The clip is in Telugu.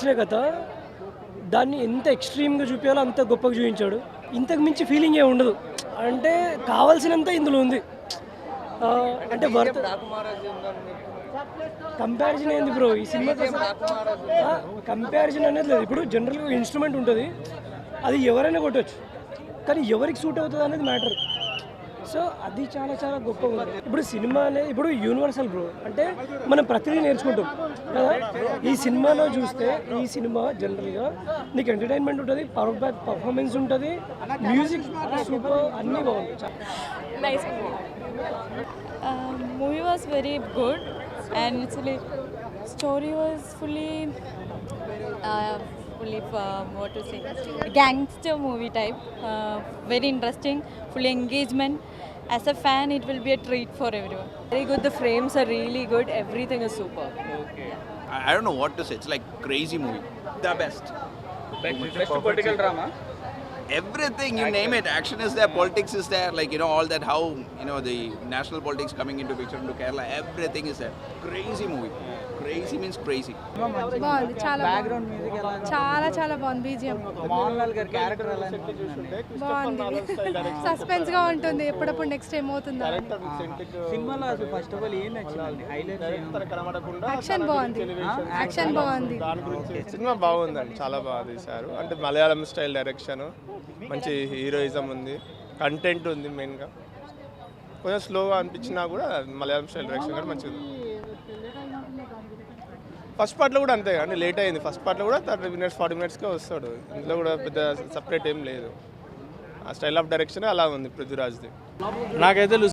తెలిసిన కథ దాన్ని ఎంత ఎక్స్ట్రీమ్గా చూపించాలో అంత గొప్పగా చూపించాడు. ఇంతకు మించి ఫీలింగ్ ఏ ఉండదు. అంటే కావాల్సినంత ఇందులో ఉంది. అంటే వర్త్ కంపారిజన్ ఏంది బ్రో ఈ సినిమా? కంపారిజన్ అనేది లేదు. ఇప్పుడు జనరల్గా ఇన్స్ట్రుమెంట్ ఉంటుంది, అది ఎవరైనా కొట్టవచ్చు, కానీ ఎవరికి సూట్ అవుతుంది అనేది మ్యాటర్. సో అది చాలా చాలా గొప్పగా ఉంది. ఇప్పుడు సినిమా అనేది ఇప్పుడు యూనివర్సల్ బ్రో. అంటే మనం ప్రతిదీ నేర్చుకుంటాం కదా. ఈ సినిమాలో చూస్తే ఈ సినిమా జనరల్గా నీకు ఎంటర్టైన్మెంట్ ఉంటుంది, పర్ఫార్మెన్స్ ఉంటుంది, మ్యూజిక్ సూపర్, అన్నీ బాగుంది. Nice movie. Movie was very good, and actually story was fully what to say, gangster movie type. Very interesting, fully engagement. As a fan, it will be a treat for everyone. Very good. The frames are really good. Everything is super. Okay. I don't know what to say. It's like crazy movie. The best. Best political drama. Everything, you name it. Action is there, politics is there, like, you know, all that, how, you know, the national politics coming into picture into Kerala, everything is there. Crazy movie. Crazy means crazy. బాగుంది, చాలా బ్యాక్గ్రౌండ్ మ్యూజిక్ ఎలా చాలా చాలా బాగుంది. బీజిఎం మోహన్ లాల్ గారి క్యారెక్టర్ ఎలా అనిపించింది? బాగుంది, సస్పెన్స్ గా ఉంటుంది, ఎప్పుడప్పుడు నెక్స్ట్ ఏమవుతుందా. సినిమాలో అసలు ఫస్ట్ ఆఫ్ ఆల్ ఏం నచ్చింది? హైలైట్స్ యాక్షన్ బాగుంది, యాక్షన్ బాగుంది. సినిమా బాగుందండి, చాలా బాగా తీశారు. అంటే మలయాళం స్టైల్ డైరెక్షన్, మంచి హీరోయిజం ఉంది, కంటెంట్ ఉంది. మెయిన్గా కొంచెం స్లోగా అనిపించినా కూడా మలయాళం స్టైల్ డైరెక్షన్ కూడా మంచిగా ఉంది. ఫస్ట్ పార్ట్లో కూడా అంతే అంటే లేట్ అయింది. ఫస్ట్ పార్ట్లో కూడా 30 minutes 40 minutesకే వస్తాడు. ఇందులో కూడా పెద్ద సపరేట్ ఏం లేదు. ఆ స్టైల్ ఆఫ్ డైరెక్షన్ అలా ఉంది పృథ్వీరాజ్ది. నాకైతే